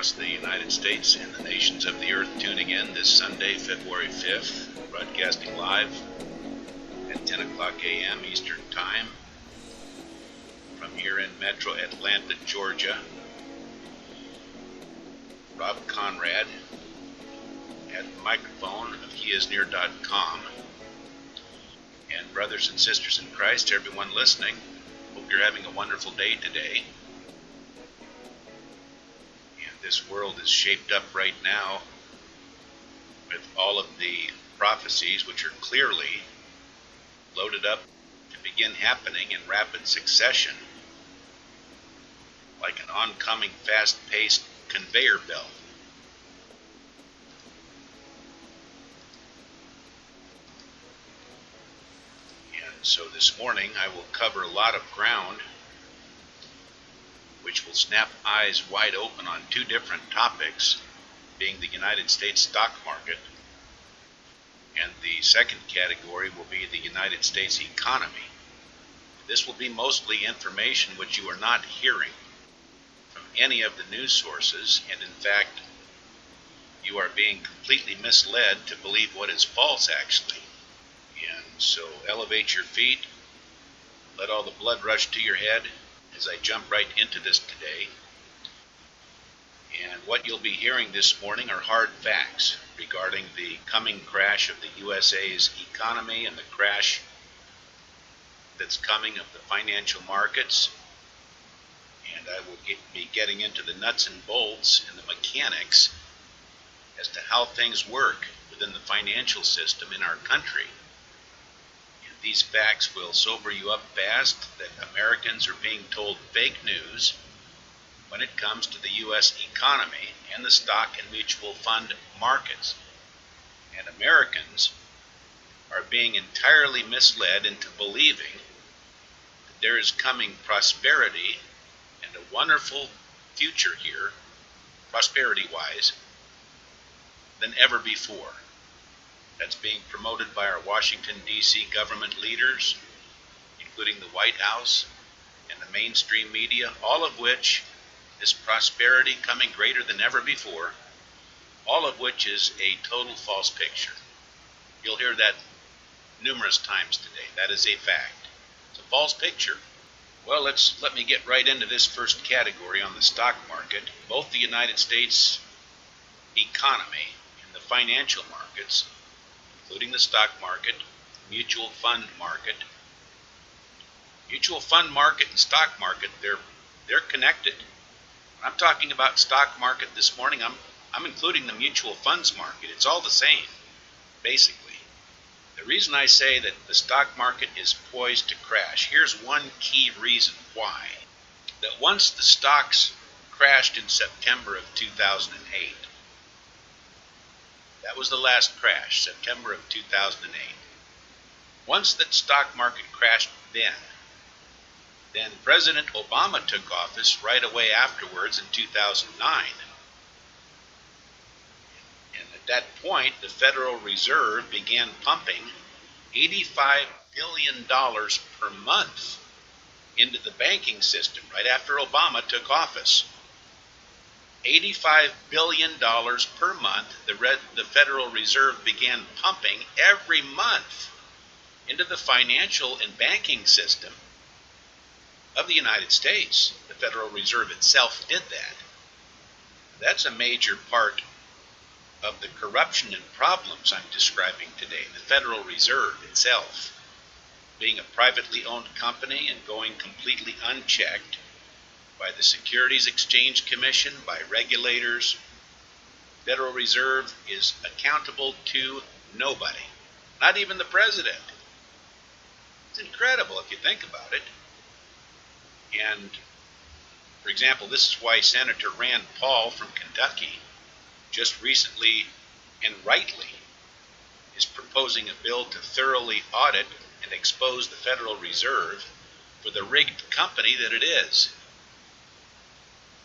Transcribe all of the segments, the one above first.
across the United States and the nations of the earth tuning in this Sunday, February 5th, broadcasting live at 10 o'clock a.m. Eastern Time from here in Metro Atlanta, Georgia. Rob Conrad at the microphone of Heisnear.com. And brothers and sisters in Christ, everyone listening, hope you're having a wonderful day today. And this world is shaped up right now with all of the prophecies which are clearly loaded up to begin happening in rapid succession, like an oncoming fast-paced conveyor belt. So this morning I will cover a lot of ground which will snap eyes wide open on two different topics, being the United States stock market, and the second category will be the United States economy. This will be mostly information which you are not hearing from any of the news sources, and in fact you are being completely misled to believe what is false actually. And so elevate your feet, let all the blood rush to your head as I jump right into this today. And what you'll be hearing this morning are hard facts regarding the coming crash of the USA's economy and the crash that's coming of the financial markets. And I will be getting into the nuts and bolts and the mechanics as to how things work within the financial system in our country. These facts will sober you up fast that Americans are being told fake news when it comes to the U.S. economy and the stock and mutual fund markets. And Americans are being entirely misled into believing that there is coming prosperity and a wonderful future here, prosperity-wise, than ever before. That's being promoted by our Washington, D.C. government leaders, including the White House and the mainstream media, all of which, this prosperity coming greater than ever before, all of which is a total false picture. You'll hear that numerous times today. That is a fact. It's a false picture. Well, let me get right into this first category on the stock market. Both the United States economy and the financial markets, including the stock market, mutual fund market. Mutual fund market and stock market, they're connected. When I'm talking about stock market this morning, I'm including the mutual funds market. It's all the same, basically. The reason I say that the stock market is poised to crash, here's one key reason why. That once the stocks crashed in September of 2008, that was the last crash, September of 2008. Once that stock market crashed then President Obama took office right away afterwards in 2009. And at that point, the Federal Reserve began pumping $85 billion per month into the banking system right after Obama took office. $85 billion per month, the Federal Reserve began pumping every month into the financial and banking system of the United States. The Federal Reserve itself did that. That's a major part of the corruption and problems I'm describing today. The Federal Reserve itself being a privately owned company and going completely unchecked by the Securities Exchange Commission, by regulators. Federal Reserve is accountable to nobody, not even the president. It's incredible if you think about it. And, for example, this is why Senator Rand Paul from Kentucky just recently and rightly is proposing a bill to thoroughly audit and expose the Federal Reserve for the rigged company that it is.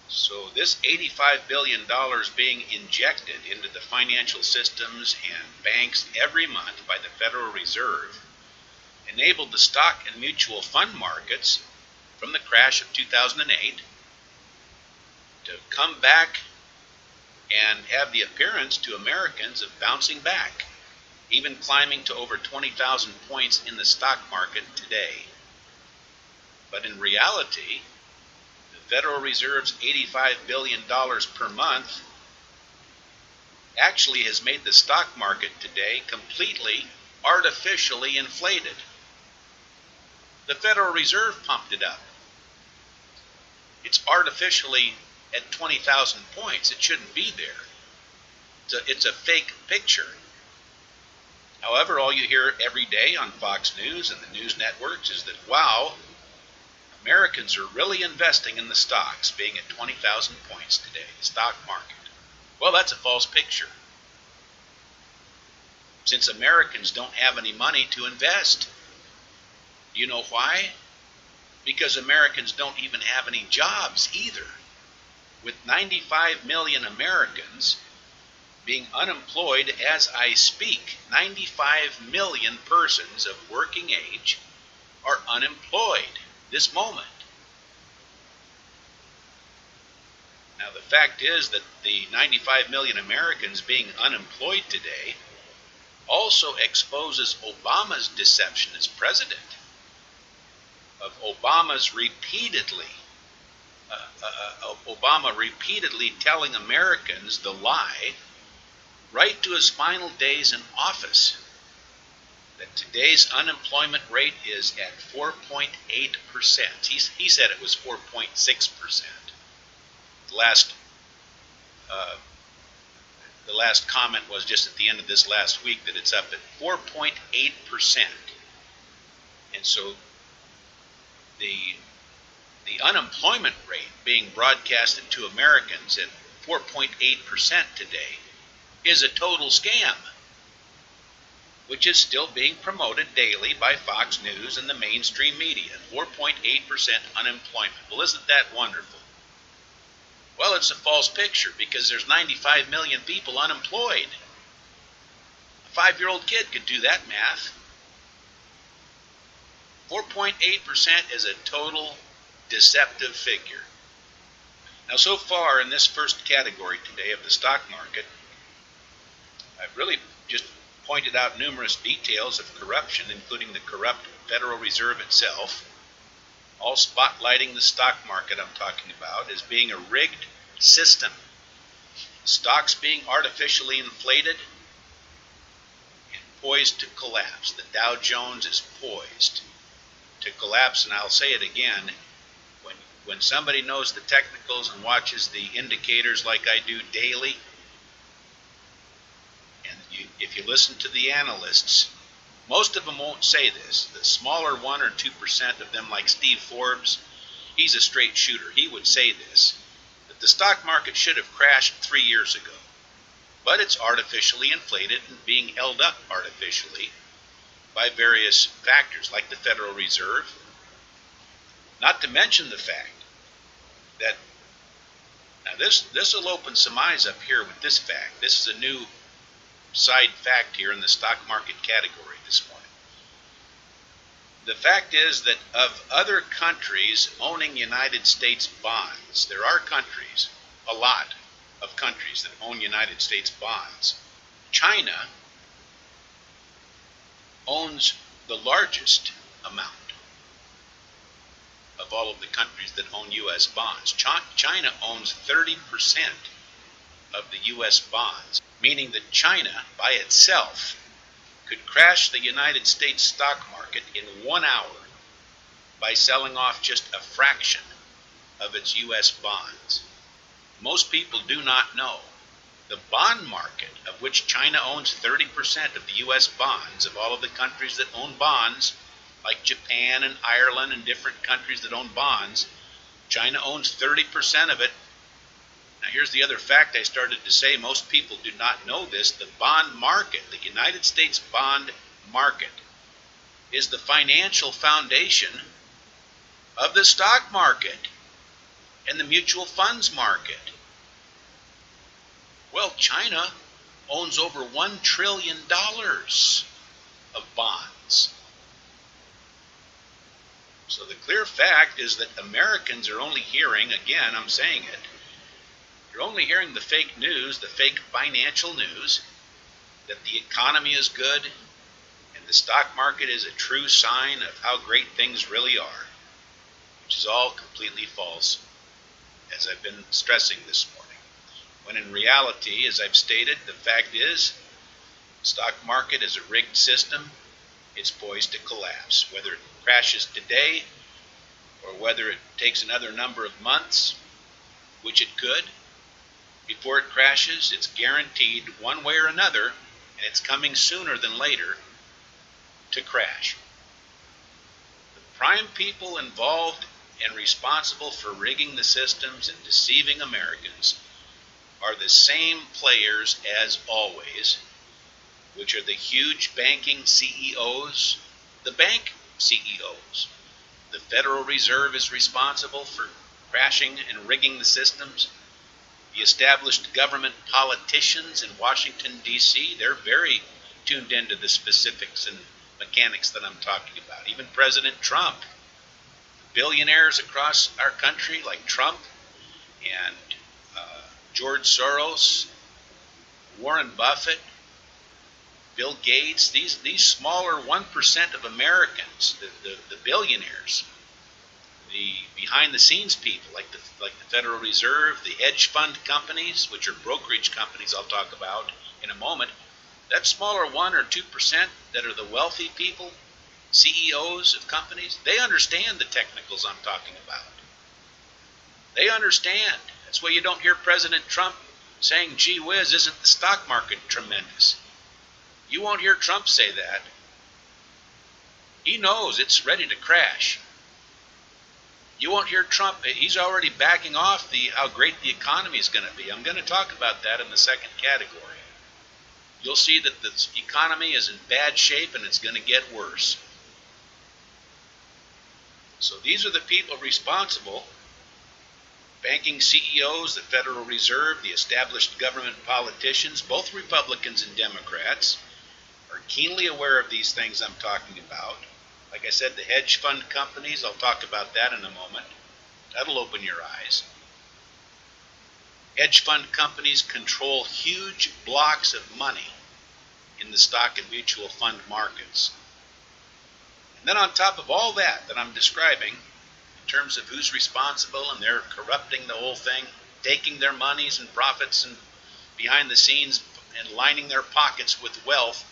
So this $85 billion being injected into the financial systems and banks every month by the Federal Reserve enabled the stock and mutual fund markets from the crash of 2008 to come back and have the appearance to Americans of bouncing back, even climbing to over 20,000 points in the stock market today. But in reality, the Federal Reserve's $85 billion per month actually has made the stock market today completely artificially inflated. The Federal Reserve pumped it up. It's artificially at 20,000 points. It shouldn't be there. It's a fake picture. However, all you hear every day on Fox News and the news networks is that, wow, Americans are really investing in the stocks, being at 20,000 points today, the stock market. Well, that's a false picture. Since Americans don't have any money to invest. Do you know why? Because Americans don't even have any jobs either. With 95 million Americans being unemployed as I speak, 95 million persons of working age are unemployed this moment. Now, the fact is that the 95 million Americans being unemployed today also exposes Obama's deception as president, of Obama repeatedly telling Americans the lie right to his final days in office, that today's unemployment rate is at 4.8%. He said it was 4.6%. The last comment was just at the end of this last week that it's up at 4.8%. And so the unemployment rate being broadcasted to Americans at 4.8% today is a total scam, which is still being promoted daily by Fox News and the mainstream media. 4.8% unemployment. Well, isn't that wonderful? Well, it's a false picture because there's 95 million people unemployed. A 5-year-old kid could do that math. 4.8% is a total deceptive figure. Now, so far in this first category today of the stock market, I've really just pointed out numerous details of corruption, including the corrupt Federal Reserve itself, all spotlighting the stock market I'm talking about as being a rigged system. Stocks being artificially inflated and poised to collapse. The Dow Jones is poised to collapse, and I'll say it again, when somebody knows the technicals and watches the indicators like I do daily, and if you listen to the analysts, most of them won't say this. The smaller 1 or 2% of them, like Steve Forbes, he's a straight shooter. He would say this, that the stock market should have crashed 3 years ago, but it's artificially inflated and being held up artificially by various factors like the Federal Reserve. Not to mention the fact that, now this will open some eyes up here with this fact. This is a new side fact here in the stock market category this morning. The fact is that of other countries owning United States bonds, there are countries, a lot of countries that own United States bonds. China owns the largest amount of all of the countries that own U.S. bonds. China owns 30% of the U.S. bonds, meaning that China by itself could crash the United States stock market in 1 hour by selling off just a fraction of its U.S. bonds. Most people do not know the bond market, of which China owns 30% of the U.S. bonds, of all of the countries that own bonds, like Japan and Ireland and different countries that own bonds, China owns 30% of it. Now here's the other fact I started to say, most people do not know this. The bond market, the United States bond market, is the financial foundation of the stock market and the mutual funds market. Well, China owns over $1 trillion of bonds. So the clear fact is that Americans are only hearing, again, I'm saying it, You're only hearing the fake news, the fake financial news, that the economy is good and the stock market is a true sign of how great things really are, which is all completely false, as I've been stressing this morning. When in reality, as I've stated, the fact is, the stock market is a rigged system. It's poised to collapse, whether it crashes today or whether it takes another number of months, which it could. Before it crashes, it's guaranteed one way or another, and it's coming sooner than later, to crash. The prime people involved and responsible for rigging the systems and deceiving Americans are the same players as always, which are the huge banking CEOs, the bank CEOs. The Federal Reserve is responsible for crashing and rigging the systems. The established government politicians in Washington, D.C., they're very tuned into the specifics and mechanics that I'm talking about. Even President Trump, billionaires across our country like Trump and George Soros, Warren Buffett, Bill Gates, these smaller 1% of Americans, the billionaires, the behind-the-scenes people like the Federal Reserve, the hedge fund companies, which are brokerage companies I'll talk about in a moment, that smaller 1 or 2% that are the wealthy people, CEOs of companies, they understand the technicals I'm talking about. They understand. That's why you don't hear President Trump saying, gee whiz, isn't the stock market tremendous? You won't hear Trump say that. He knows it's ready to crash. You won't hear Trump. He's already backing off how great the economy is going to be. I'm going to talk about that in the second category. You'll see that the economy is in bad shape and it's going to get worse. So these are the people responsible. Banking CEOs, the Federal Reserve, the established government politicians, both Republicans and Democrats, are keenly aware of these things I'm talking about. Like I said, the hedge fund companies, I'll talk about that in a moment. That'll open your eyes. Hedge fund companies control huge blocks of money in the stock and mutual fund markets. And then on top of all that I'm describing, in terms of who's responsible, and they're corrupting the whole thing, taking their monies and profits and behind the scenes and lining their pockets with wealth,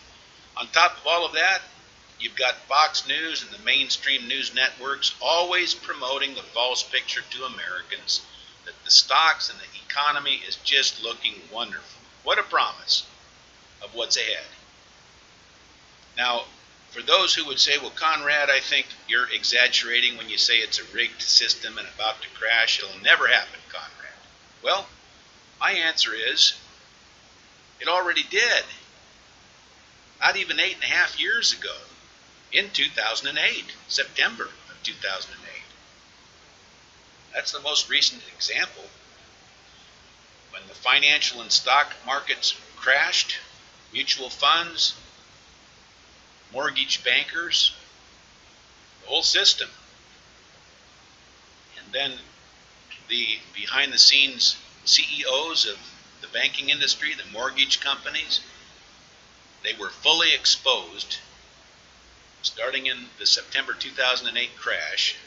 on top of all of that, you've got Fox News and the mainstream news networks always promoting the false picture to Americans that the stocks and the economy is just looking wonderful. What a promise of what's ahead. Now, for those who would say, well, Conrad, I think you're exaggerating when you say it's a rigged system and about to crash. It'll never happen, Conrad. Well, my answer is, it already did. Not even 8.5 years ago, in 2008, September of 2008. That's the most recent example. When the financial and stock markets crashed, mutual funds, mortgage bankers, the whole system. And then the behind-the-scenes CEOs of the banking industry, the mortgage companies, they were fully exposed, starting in the September 2008 crash,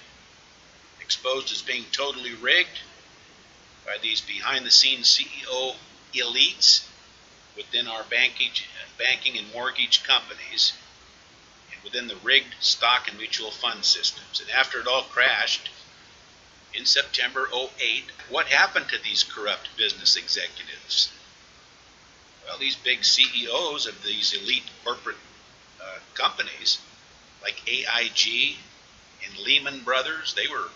exposed as being totally rigged by these behind-the-scenes CEO elites within our banking and mortgage companies, and within the rigged stock and mutual fund systems. And after it all crashed in September 2008, what happened to these corrupt business executives? Well, these big CEOs of these elite corporate companies, like AIG and Lehman Brothers, they were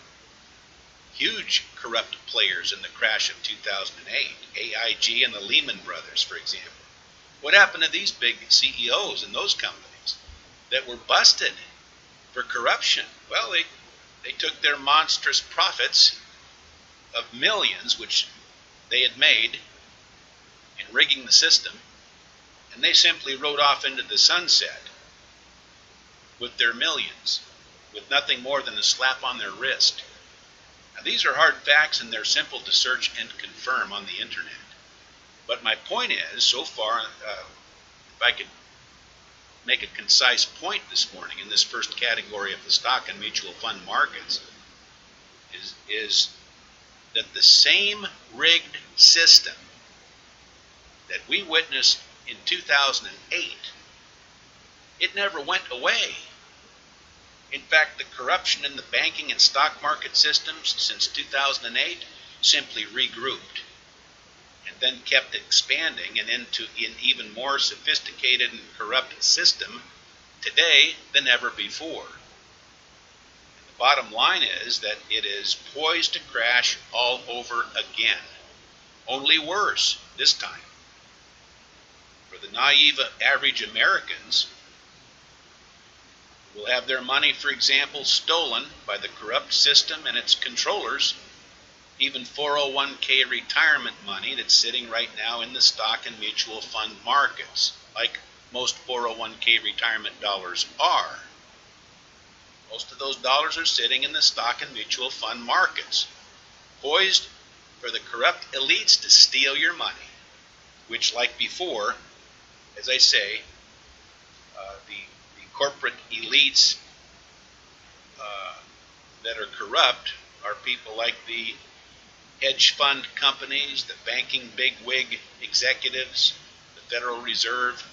huge corrupt players in the crash of 2008. AIG and the Lehman Brothers, for example. What happened to these big CEOs in those companies that were busted for corruption? Well, they took their monstrous profits of millions, which they had made in rigging the system, and they simply rode off into the sunset with their millions, with nothing more than a slap on their wrist. Now, these are hard facts, and they're simple to search and confirm on the internet. But my point is, so far, if I could make a concise point this morning in this first category of the stock and mutual fund markets, is that the same rigged system that we witnessed in 2008, it never went away. In fact, the corruption in the banking and stock market systems since 2008 simply regrouped and then kept expanding and into an even more sophisticated and corrupt system today than ever before. And the bottom line is that it is poised to crash all over again, only worse this time. For the naive average Americans, will have their money, for example, stolen by the corrupt system and its controllers, even 401k retirement money that's sitting right now in the stock and mutual fund markets, like most 401k retirement dollars are. Most of those dollars are sitting in the stock and mutual fund markets, poised for the corrupt elites to steal your money, which, like before, as I say, the corporate elites that are corrupt are people like the hedge fund companies, the banking bigwig executives, the Federal Reserve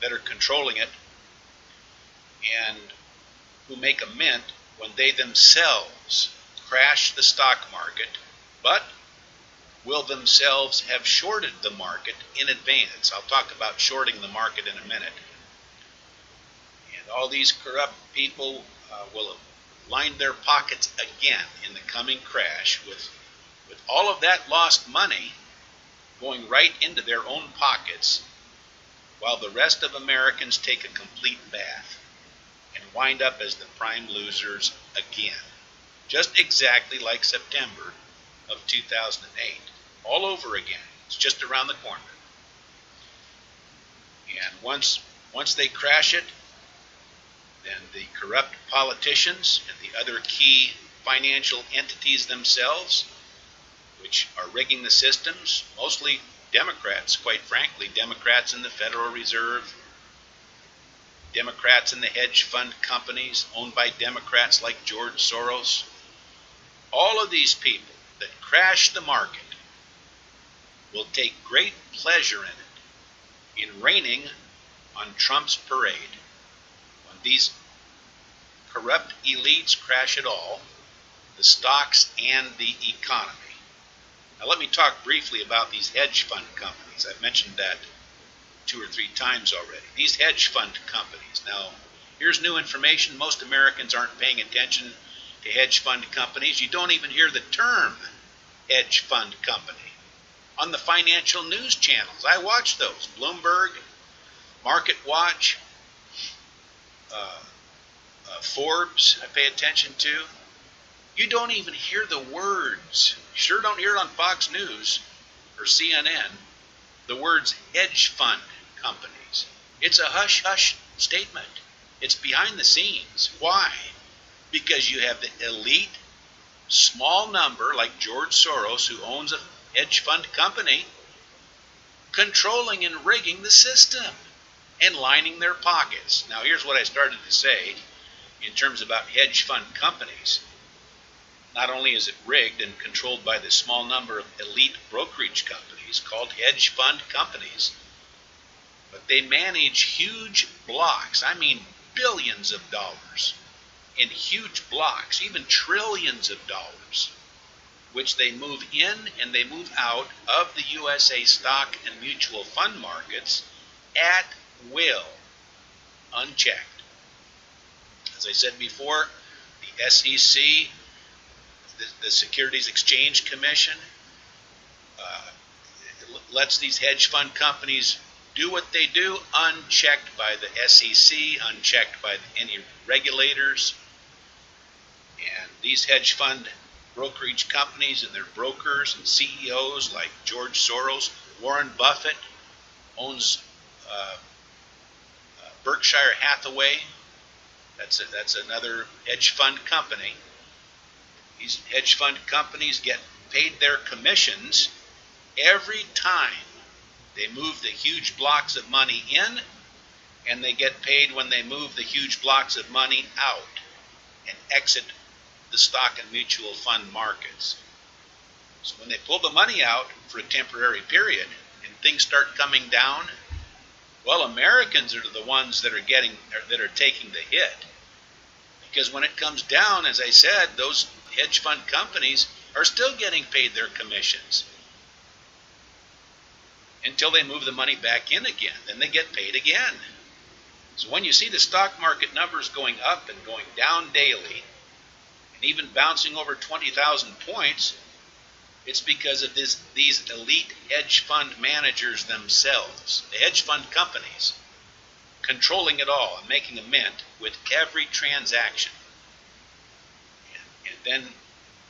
that are controlling it, and who make a mint when they themselves crash the stock market, but will themselves have shorted the market in advance. I'll talk about shorting the market in a minute. And all these corrupt people will line their pockets again in the coming crash with all of that lost money going right into their own pockets, while the rest of Americans take a complete bath and wind up as the prime losers again. Just exactly like September of 2008. All over again. It's just around the corner. And once they crash it, then the corrupt politicians and the other key financial entities themselves, which are rigging the systems, mostly Democrats, quite frankly, Democrats in the Federal Reserve, Democrats in the hedge fund companies owned by Democrats like George Soros. All of these people that crash the market will take great pleasure in it, in raining on Trump's parade. When these corrupt elites crash it all, the stocks and the economy. Now let me talk briefly about these hedge fund companies. I've mentioned that 2 or 3 times already. These hedge fund companies. Now, here's new information. Most Americans aren't paying attention to hedge fund companies. You don't even hear the term hedge fund company on the financial news channels. I watch those. Bloomberg, Market Watch, Forbes, I pay attention to. You don't even hear the words. You sure don't hear it on Fox News or CNN, the words hedge fund companies. It's a hush-hush statement. It's behind the scenes. Why? Because you have the elite, small number, like George Soros, who owns a hedge fund company, controlling and rigging the system and lining their pockets. Now, here's what I started to say in terms about hedge fund companies. Not only is it rigged and controlled by the small number of elite brokerage companies called hedge fund companies, but they manage huge blocks, I mean billions of dollars, in huge blocks, even trillions of dollars, which they move in and they move out of the USA stock and mutual fund markets at will, unchecked. As I said before, the SEC, the Securities Exchange Commission, lets these hedge fund companies do what they do, unchecked by the SEC, unchecked by any regulators. And these hedge fund brokerage companies and their brokers and CEOs like George Soros, Warren Buffett owns Berkshire Hathaway. That's another hedge fund company. These hedge fund companies get paid their commissions every time they move the huge blocks of money in, and they get paid when they move the huge blocks of money out and exit the stock and mutual fund markets. So when they pull the money out for a temporary period and things start coming down, well, Americans are the ones that are taking the hit. Because when it comes down, as I said, those hedge fund companies are still getting paid their commissions until they move the money back in again. Then they get paid again. So when you see the stock market numbers going up and going down daily, and even bouncing over 20,000 points, it's because of these elite hedge fund managers themselves, the hedge fund companies, controlling it all and making a mint with every transaction. And then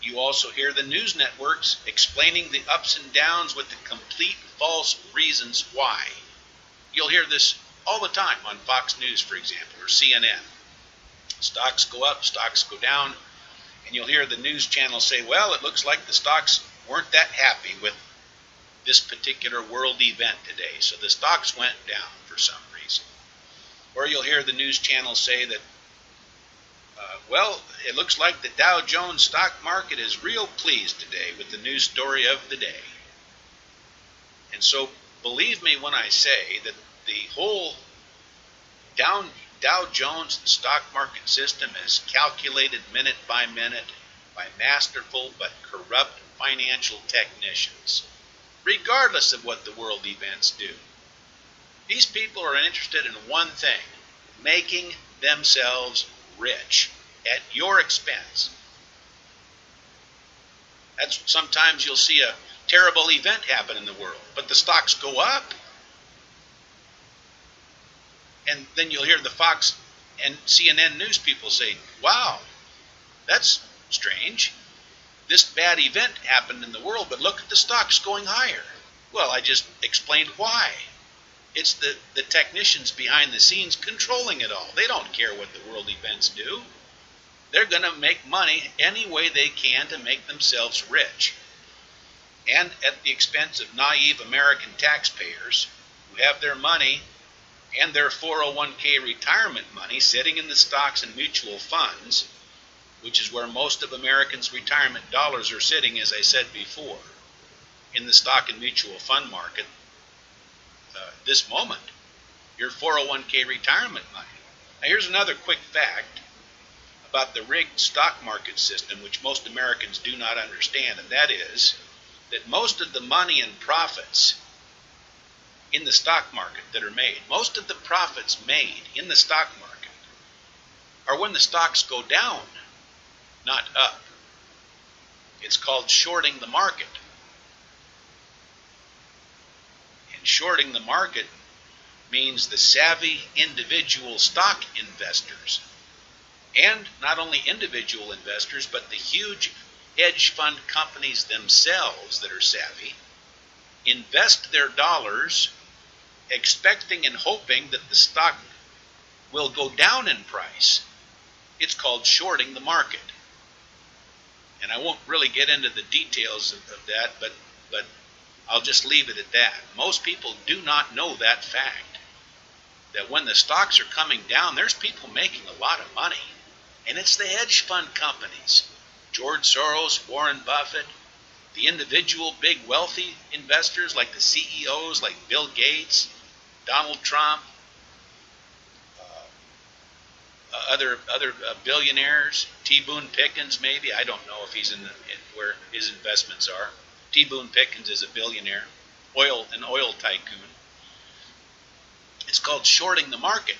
you also hear the news networks explaining the ups and downs with the complete false reasons why. You'll hear this all the time on Fox News, for example, or CNN. Stocks go up, stocks go down, and you'll hear the news channel say, well, it looks like the stocks weren't that happy with this particular world event today, so the stocks went down for some reason. Or you'll hear the news channel say that, well, it looks like the Dow Jones stock market is real pleased today with the news story of the day. And so believe me when I say that the whole Dow Jones stock market system is calculated minute by minute by masterful but corrupt financial technicians, regardless of what the world events do. These people are interested in one thing: making themselves rich at your expense. That's sometimes you'll see a terrible event happen in the world, but the stocks go up. And then you'll hear the Fox and CNN news people say, wow, that's strange. This bad event happened in the world, but look at the stocks going higher. Well, I just explained why. It's the technicians behind the scenes controlling it all. They don't care what the world events do. They're going to make money any way they can to make themselves rich. And at the expense of naive American taxpayers who have their money and their 401k retirement money sitting in the stocks and mutual funds, which is where most of Americans' retirement dollars are sitting, as I said before, in the stock and mutual fund market. This moment, your 401k retirement money. Now here's another quick fact about the rigged stock market system, which most Americans do not understand, and that is that most of the money and profits in the stock market that are made, most of the profits made in the stock market are when the stocks go down, not up. It's called shorting the market. And shorting the market means the savvy individual stock investors, and not only individual investors, but the huge hedge fund companies themselves that are savvy, invest their dollars expecting and hoping that the stock will go down in price. It's called shorting the market. And I won't really get into the details of that, but I'll just leave it at that. Most people do not know that fact, that when the stocks are coming down, there's people making a lot of money. And it's the hedge fund companies. George Soros, Warren Buffett, the individual big wealthy investors like the CEOs like Bill Gates, Donald Trump, other billionaires, T. Boone Pickens maybe. I don't know if he's in where his investments are. T. Boone Pickens is a billionaire, an oil tycoon. It's called shorting the market.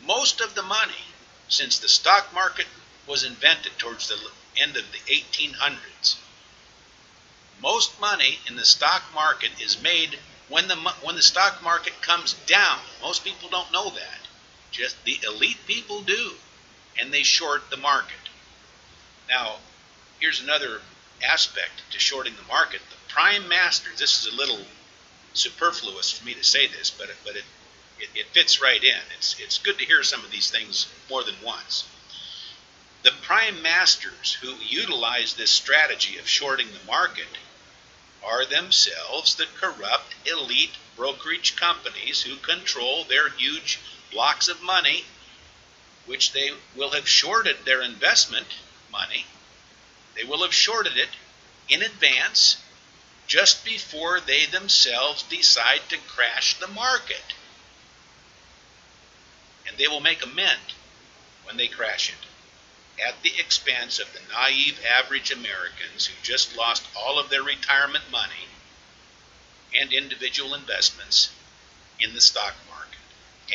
Most of the money, since the stock market was invented towards the end of the 1800s, most money in the stock market is made when the stock market comes down. Most people don't know that. Just the elite people do, and they short the market. Now, here's another aspect to shorting the market. The prime masters, this is a little superfluous for me to say this, but it fits right in. It's good to hear some of these things more than once. The prime masters who utilize this strategy of shorting the market are themselves the corrupt elite brokerage companies who control their huge blocks of money, which they will have shorted their investment money. They will have shorted it in advance just before they themselves decide to crash the market. And they will make amend when they crash it, at the expense of the naive average Americans who just lost all of their retirement money and individual investments in the stock market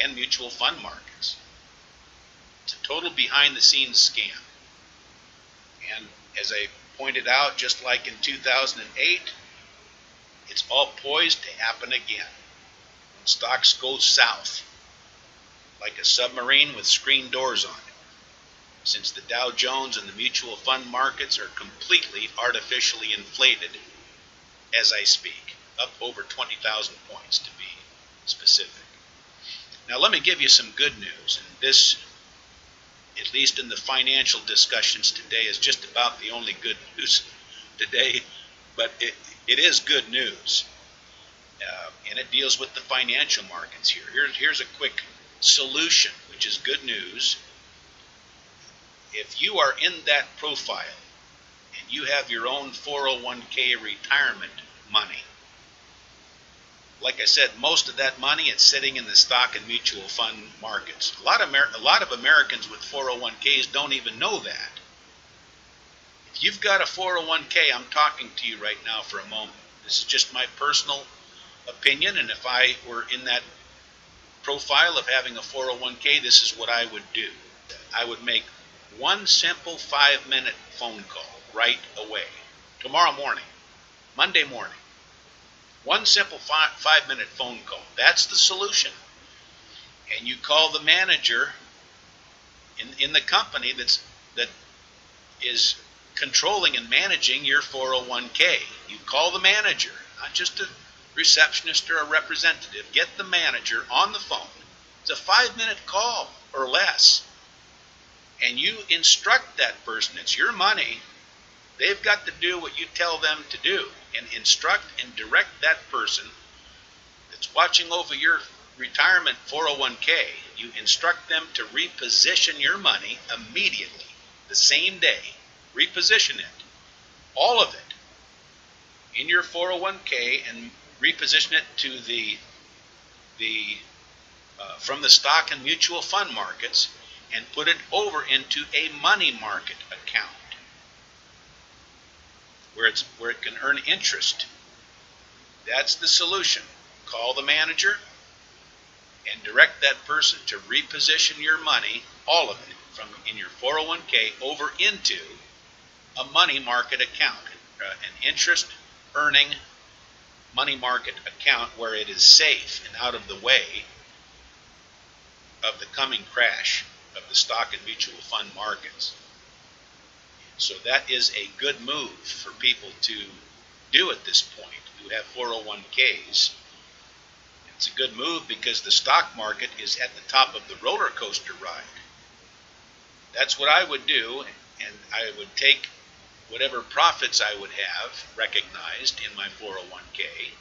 and mutual fund markets. It's a total behind-the-scenes scam. And as I pointed out, just like in 2008, it's all poised to happen again. When stocks go south, like a submarine with screen doors on it, since the Dow Jones and the mutual fund markets are completely artificially inflated as I speak, up over 20,000 points to be specific. Now let me give you some good news, and this, at least in the financial discussions today, is just about the only good news today, but it is good news, and it deals with the financial markets here. Here's a quick solution, which is good news. If you are in that profile and you have your own 401k retirement money, like I said, most of that money is sitting in the stock and mutual fund markets. A lot of Americans with 401ks don't even know that. If you've got a 401k, I'm talking to you right now for a moment. This is just my personal opinion, and if I were in that profile of having a 401k, this is what I would do. I would make one simple 5-minute phone call right away. Tomorrow morning, Monday morning. One simple 5-minute phone call. That's the solution. And you call the manager in the company that is controlling and managing your 401k. You call the manager, not just a receptionist or a representative. Get the manager on the phone. It's a 5-minute call or less. And you instruct that person. It's your money. They've got to do what you tell them to do, and instruct and direct that person that's watching over your retirement 401k. You instruct them to reposition your money immediately, the same day. Reposition it, all of it, in your 401k, and reposition it to the from the stock and mutual fund markets, and put it over into a money market account where it can earn interest. That's the solution. Call the manager and direct that person to reposition your money, all of it, from in your 401k over into a money market account, an interest earning money market account where it is safe and out of the way of the coming crash of the stock and mutual fund markets. So that is a good move for people to do at this point who have 401ks. It's a good move because the stock market is at the top of the roller coaster ride. That's what I would do, and I would take whatever profits I would have recognized in my 401k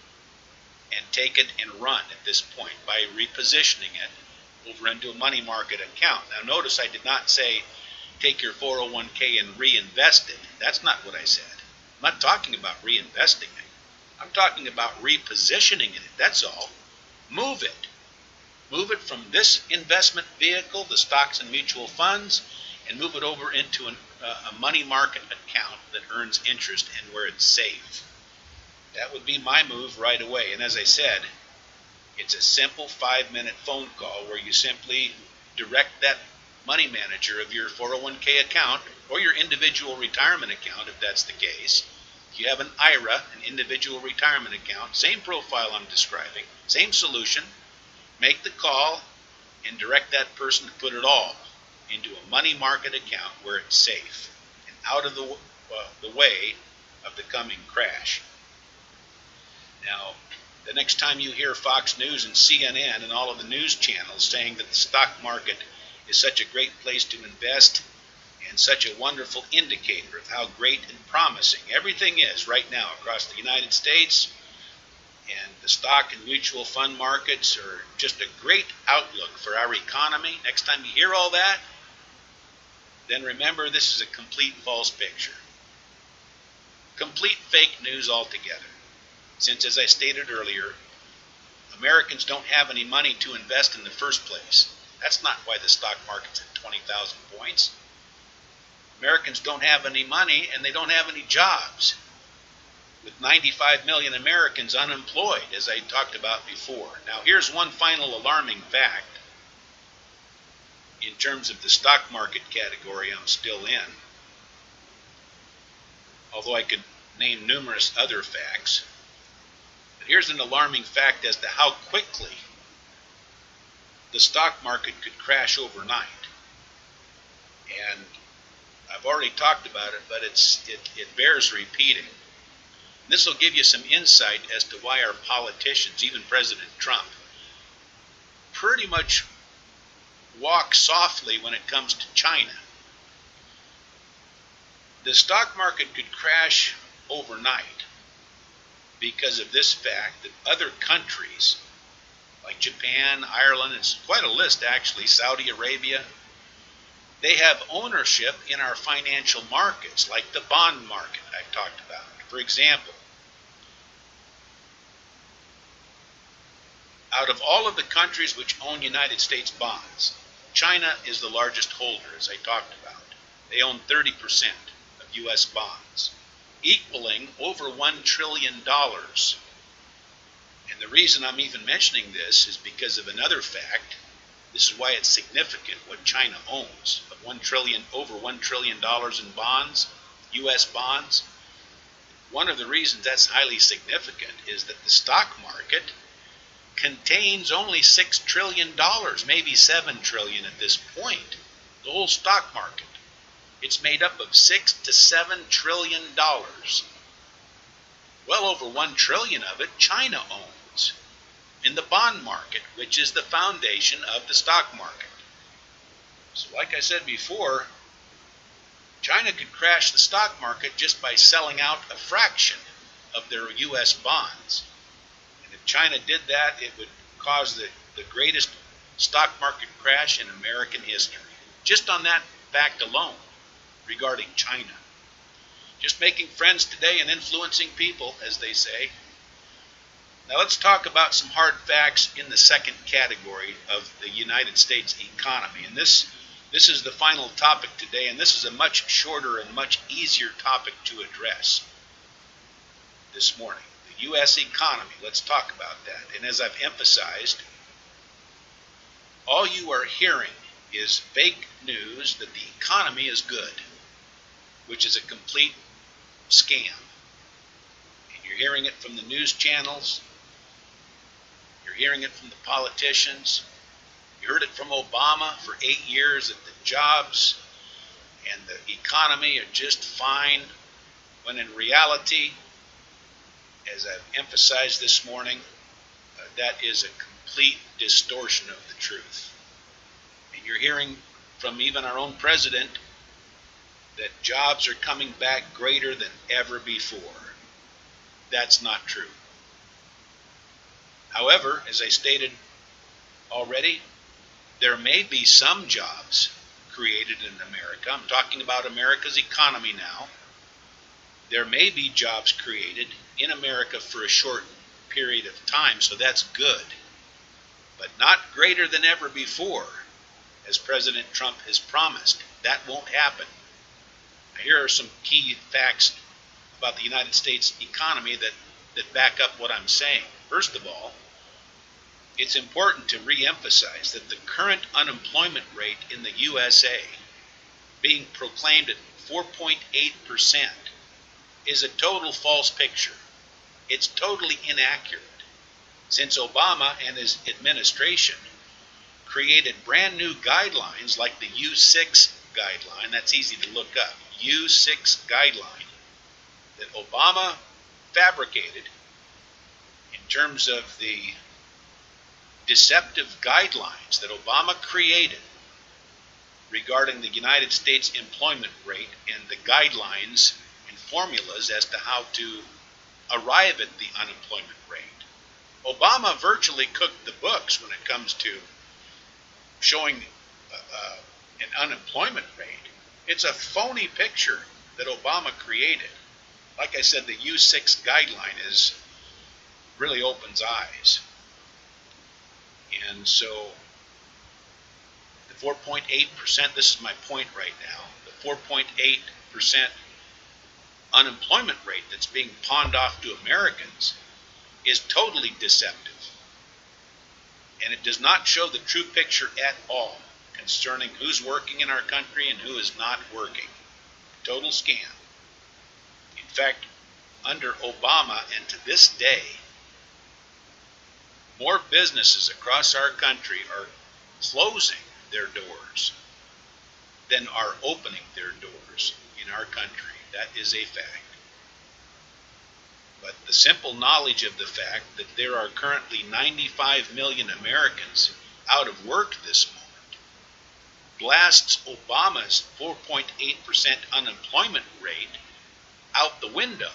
and take it and run at this point by repositioning it over into a money market account. Now notice I did not say take your 401k and reinvest it. That's not what I said. I'm not talking about reinvesting it. I'm talking about repositioning it. That's all. Move it. Move it from this investment vehicle, the stocks and mutual funds, and move it over into a money market account that earns interest and where it's safe. That would be my move right away. And as I said, it's a simple 5-minute phone call where you simply direct that money manager of your 401k account or your individual retirement account, if that's the case. If you have an IRA, an individual retirement account, same profile I'm describing, same solution, make the call and direct that person to put it all into a money market account where it's safe and out of the way of the coming crash. Now, the next time you hear Fox News and CNN and all of the news channels saying that the stock market is such a great place to invest and such a wonderful indicator of how great and promising everything is right now across the United States. And the stock and mutual fund markets are just a great outlook for our economy. Next time you hear all that, then remember this is a complete false picture. Complete fake news altogether. Since, as I stated earlier, Americans don't have any money to invest in the first place. That's not why the stock market's at 20,000 points. Americans don't have any money and they don't have any jobs, with 95 million Americans unemployed, as I talked about before. Now, here's one final alarming fact in terms of the stock market category I'm still in, although I could name numerous other facts. But here's an alarming fact as to how quickly the stock market could crash overnight. And I've already talked about it, but it bears repeating. This will give you some insight as to why our politicians, even President Trump, pretty much walk softly when it comes to China. The stock market could crash overnight because of this fact that other countries, like Japan, Ireland, it's quite a list actually, Saudi Arabia, they have ownership in our financial markets, like the bond market I've talked about. For example, out of all of the countries which own United States bonds, China is the largest holder, as I talked about. They own 30% of U.S. bonds, equaling over $1 trillion. And the reason I'm even mentioning this is because of another fact. This is why it's significant what China owns, of over $1 trillion in bonds, U.S. bonds. One of the reasons that's highly significant is that the stock market contains only $6 trillion, maybe $7 trillion at this point. The whole stock market. It's made up of $6 to $7 trillion. Well over $1 trillion of it China owns in the bond market, which is the foundation of the stock market. So like I said before, China could crash the stock market just by selling out a fraction of their U.S. bonds. And if China did that, it would cause the greatest stock market crash in American history. Just on that fact alone regarding China. Just making friends today and influencing people, as they say. Now let's talk about some hard facts in the second category of the United States economy. And this is the final topic today, and this is a much shorter and much easier topic to address this morning. The U.S. economy, let's talk about that. And as I've emphasized, all you are hearing is fake news that the economy is good, which is a complete scam. And you're hearing it from the news channels. You're hearing it from the politicians. You heard it from Obama for 8 years that the jobs and the economy are just fine, when in reality, as I've emphasized this morning, that is a complete distortion of the truth. And you're hearing from even our own president that jobs are coming back greater than ever before. That's not true. However, as I stated already, there may be some jobs created in America. I'm talking about America's economy now. There may be jobs created in America for a short period of time, so that's good. But not greater than ever before, as President Trump has promised. That won't happen. Now, here are some key facts about the United States economy that back up what I'm saying. First of all, it's important to re-emphasize that the current unemployment rate in the USA, being proclaimed at 4.8%, is a total false picture. It's totally inaccurate, since Obama and his administration created brand new guidelines like the U6 guideline. That's easy to look up. U6 guideline that Obama fabricated in terms of the deceptive guidelines that Obama created regarding the United States employment rate and the guidelines and formulas as to how to arrive at the unemployment rate. Obama virtually cooked the books when it comes to showing an unemployment rate. It's a phony picture that Obama created. Like I said, the U6 guideline really opens eyes. And so the 4.8%, this is my point right now, the 4.8% unemployment rate that's being pawned off to Americans is totally deceptive. And it does not show the true picture at all concerning who's working in our country and who is not working. Total scam. In fact, under Obama and to this day, more businesses across our country are closing their doors than are opening their doors in our country. That is a fact. But the simple knowledge of the fact that there are currently 95 million Americans out of work this moment blasts Obama's 4.8% unemployment rate out the window.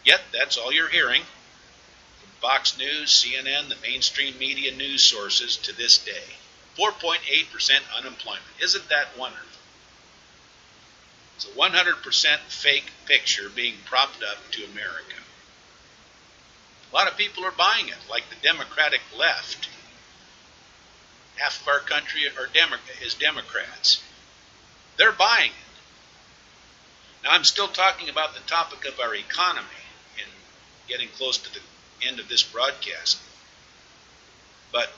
Yet that's all you're hearing from Fox News, CNN, the mainstream media news sources to this day. 4.8% unemployment. Isn't that wonderful? It's a 100% fake picture being propped up to America. A lot of people are buying it, like the Democratic left. Half of our country is Democrats. They're buying it. Now, I'm still talking about the topic of our economy and getting close to the end of this broadcast. But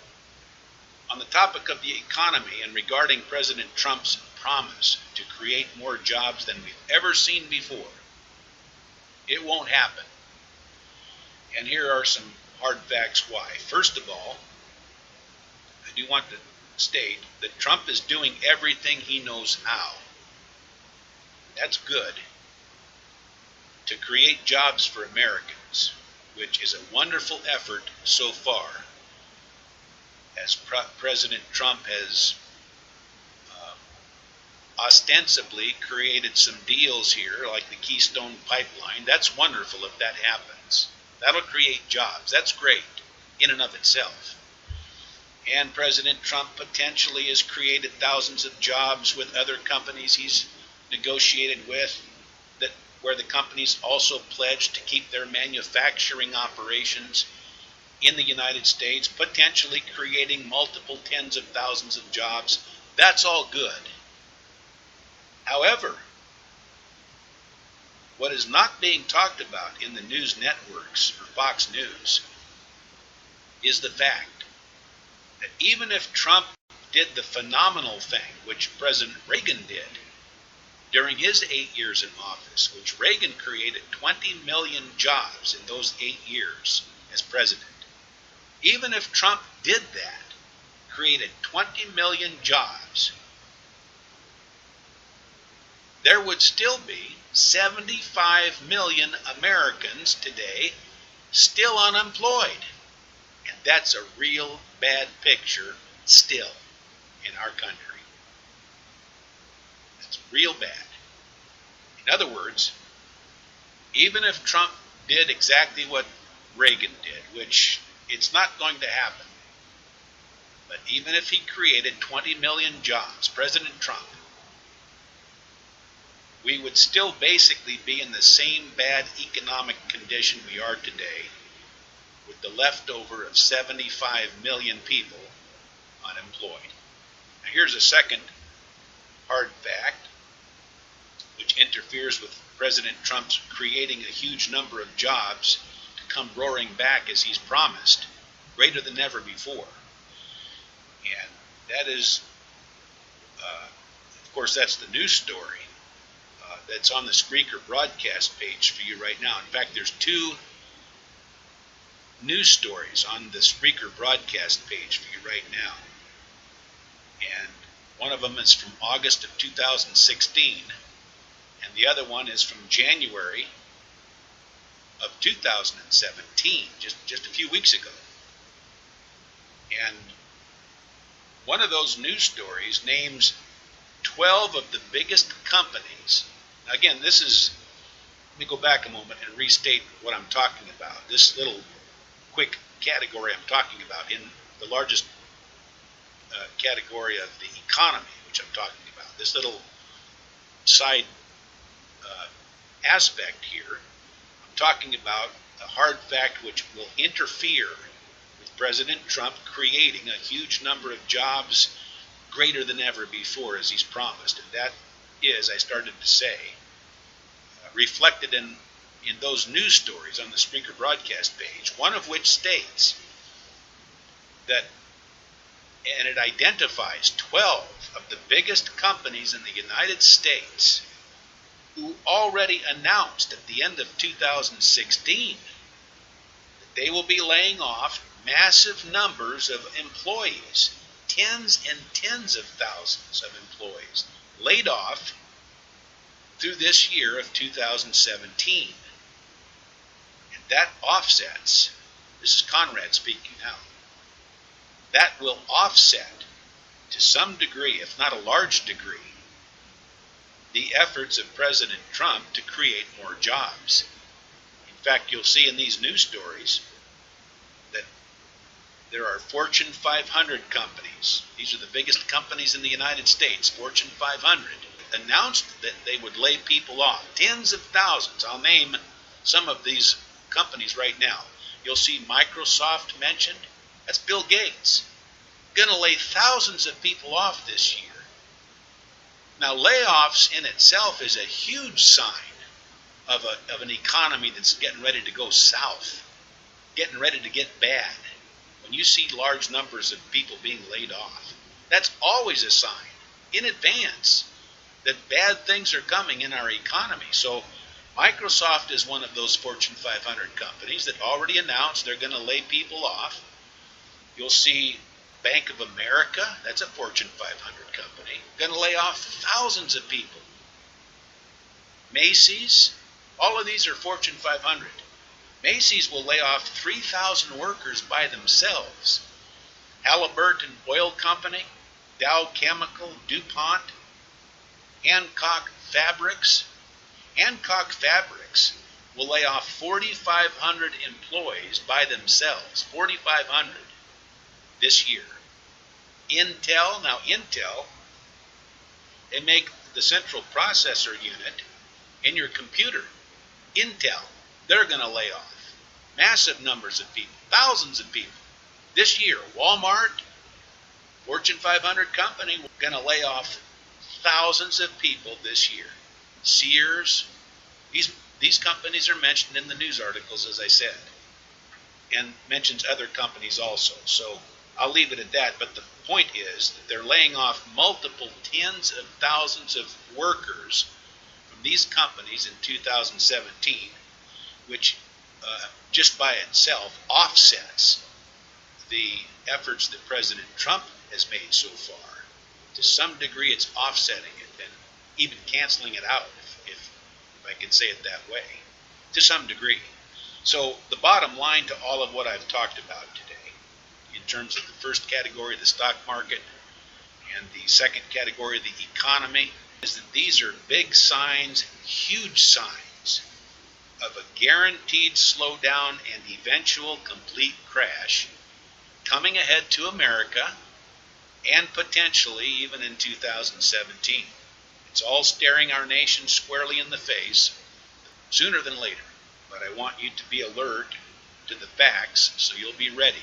on the topic of the economy and regarding President Trump's promise to create more jobs than we've ever seen before, it won't happen. And here are some hard facts why. First of all, I do want to state that Trump is doing everything he knows how. That's good. To create jobs for Americans, which is a wonderful effort so far, as President Trump has ostensibly created some deals here, like the Keystone Pipeline. That's wonderful if that happens. That'll create jobs. That's great in and of itself. And President Trump potentially has created thousands of jobs with other companies he's negotiated with, where the companies also pledged to keep their manufacturing operations in the United States, potentially creating multiple tens of thousands of jobs. That's all good. However, what is not being talked about in the news networks or Fox News is the fact that even if Trump did the phenomenal thing which President Reagan did during his 8 years in office, which Reagan created 20 million jobs in those 8 years as president, even if Trump did that, created 20 million jobs, there would still be 75 million Americans today still unemployed. And that's a real bad picture still in our country. That's real bad. In other words, even if Trump did exactly what Reagan did, which it's not going to happen, but even if he created 20 million jobs, President Trump, we would still basically be in the same bad economic condition we are today, with the leftover of 75 million people unemployed. Now here's a second hard fact, which interferes with President Trump's creating a huge number of jobs to come roaring back as he's promised, greater than ever before. And that is, of course, that's the news story that's on the Spreaker broadcast page for you right now. In fact, there's two news stories on the Spreaker broadcast page for you right now. And one of them is from August of 2016, and the other one is from January of 2017, just a few weeks ago. And one of those news stories names 12 of the biggest companies. Again, let me go back a moment and restate what I'm talking about. This little quick category I'm talking about in the largest category of the economy, which I'm talking about. This little side aspect here, I'm talking about a hard fact which will interfere with President Trump creating a huge number of jobs greater than ever before, as he's promised. And that is, I started to say, reflected in those news stories on the Spreaker broadcast page, one of which states that, and it identifies 12 of the biggest companies in the United States who already announced at the end of 2016 that they will be laying off massive numbers of employees, tens and tens of thousands of employees laid off through this year of 2017. And that offsets, this is Conrad speaking now, that will offset to some degree, if not a large degree, the efforts of President Trump to create more jobs. In fact, you'll see in these news stories that there are Fortune 500 companies. These are the biggest companies in the United States, Fortune 500, announced that they would lay people off, tens of thousands. I'll name some of these companies right now. You'll see Microsoft mentioned. That's Bill Gates. Going to lay thousands of people off this year. Now, layoffs in itself is a huge sign of an economy that's getting ready to go south, getting ready to get bad. When you see large numbers of people being laid off, that's always a sign in advance that bad things are coming in our economy. So Microsoft is one of those Fortune 500 companies that already announced they're going to lay people off. You'll see Bank of America, that's a Fortune 500 company, going to lay off thousands of people. Macy's, all of these are Fortune 500. Macy's will lay off 3,000 workers by themselves. Halliburton Oil Company, Dow Chemical, DuPont, Hancock Fabrics. Hancock Fabrics will lay off 4,500 employees by themselves, 4,500 this year. Intel, now Intel, they make the central processor unit in your computer. Intel, they're going to lay off massive numbers of people, thousands of people. This year, Walmart, Fortune 500 company, going to lay off thousands of people this year. Sears, these companies are mentioned in the news articles, as I said, and mentions other companies also. So I'll leave it at that. But the point is that they're laying off multiple tens of thousands of workers from these companies in 2017, which just by itself offsets the efforts that President Trump has made so far. To some degree, it's offsetting it and even canceling it out, if I can say it that way, to some degree. So the bottom line to all of what I've talked about today, in terms of the first category, the stock market, and the second category, the economy, is that these are big signs, huge signs of a guaranteed slowdown and eventual complete crash coming ahead to America, and potentially even in 2017. It's all staring our nation squarely in the face sooner than later. But I want you to be alert to the facts so you'll be ready